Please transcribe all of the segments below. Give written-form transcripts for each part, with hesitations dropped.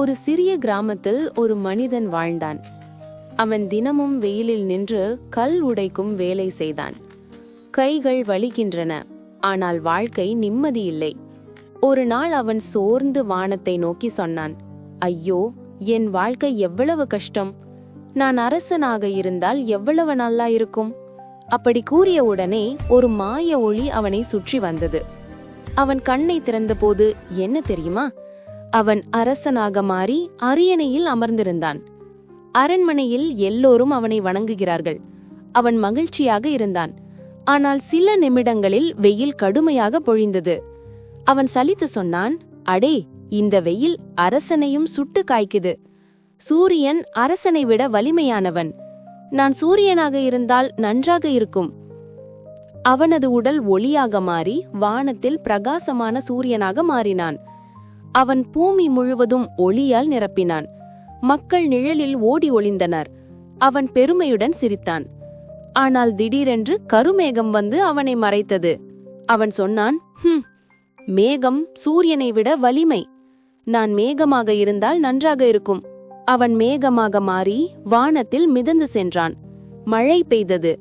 ஒரு சிறிய கிராமத்தில் ஒரு மனிதன் வாழ்ந்தான். அவன் தினமும் வெயிலில் நின்று கல் உடைக்கும் வேலை செய்தான். கைகள் வலிக்கின்றன, ஆனால் வாழ்க்கை நிம்மதியில்லை. ஒரு நாள் அவன் சோர்ந்து வானத்தை நோக்கி சொன்னான், ஐயோ, என் வாழ்க்கை எவ்வளவு கஷ்டம்! நான் அரசனாக இருந்தால் எவ்வளவு நல்லா இருக்கும். அப்படி கூறிய உடனே ஒரு மாய ஒளி அவனை சுற்றி வந்தது. அவன் கண்ணை திறந்தபோது என்ன தெரியுமா? அவன் அரசனாக மாறி அரியணையில் அமர்ந்திருந்தான். அரண்மனையில் எல்லோரும் அவனை வணங்குகிறார்கள். அவன் மகிழ்ச்சியாக இருந்தான். ஆனால் சில நிமிடங்களில் வெயில் கடுமையாக பொழிந்தது. அவன் சலித்து சொன்னான், அடே, இந்த வெயில் அரசனையும் சுட்டு காய்க்குது. சூரியன் அரசனை விட வலிமையானவன். நான் சூரியனாக இருந்தால் நன்றாக இருக்கும். அவனது உடல் ஒளியாக மாறி வானத்தில் பிரகாசமான சூரியனாக மாறினான். அவன் பூமி முழுவதும் ஒளியால் நிரப்பினான். மக்கள் நிழலில் ஓடி ஒளிந்தனர். அவன் பெருமையுடன் சிரித்தான். ஆனால் திடீரென்று கருமேகம் வந்து அவனை மறைத்தது. அவன் சொன்னான், மேகம் சூரியனை விட வலிமை. நான் மேகமாக இருந்தால் நன்றாக இருக்கும். அவன் மேகமாக மாறி வானத்தில் மிதந்து சென்றான். மழை பெய்தது,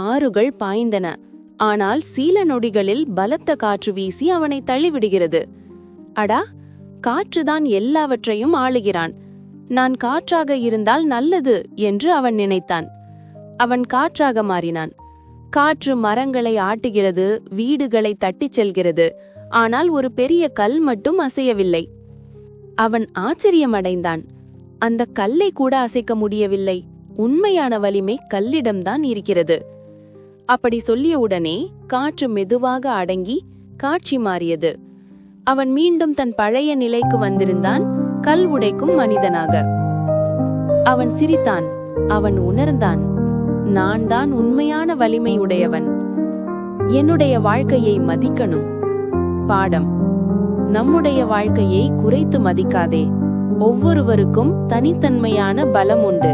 ஆறுகள் பாய்ந்தன. ஆனால் சில நொடிகளில் பலத்த காற்று வீசி அவனை தள்ளிவிடுகிறது. அடா, காற்றுதான் எல்லாவற்றையும் ஆளுகிறான். நான் காற்றாக இருந்தால் நல்லது என்று அவன் நினைத்தான். அவன் காற்றாக மாறினான். காற்று மரங்களை ஆட்டுகிறது, வீடுகளை தட்டிச் செல்கிறது. ஆனால் ஒரு பெரிய கல் மட்டும் அசையவில்லை. அவன் ஆச்சரியமடைந்தான். அந்த கல்லை கூட அசைக்க முடியவில்லை. உண்மையான வலிமை கல்லிடம்தான் இருக்கிறது. அப்படி சொல்லியவுடனே காற்று மெதுவாக அடங்கி காட்சி மாறியது. அவன் மீண்டும் தன் பழைய நிலைக்கு வந்திருந்தான், கல் உடைக்கும் மனிதனாக. அவன் சிரித்தான். அவன் உணர்ந்தான், நான் தான் உண்மையான வலிமை உடையவன். என்னுடைய வாழ்க்கையை மதிக்கணும். பாடம்: நம்முடைய வாழ்க்கையை குறைத்து மதிக்காதே. ஒவ்வொருவருக்கும் தனித்தன்மையான பலம் உண்டு.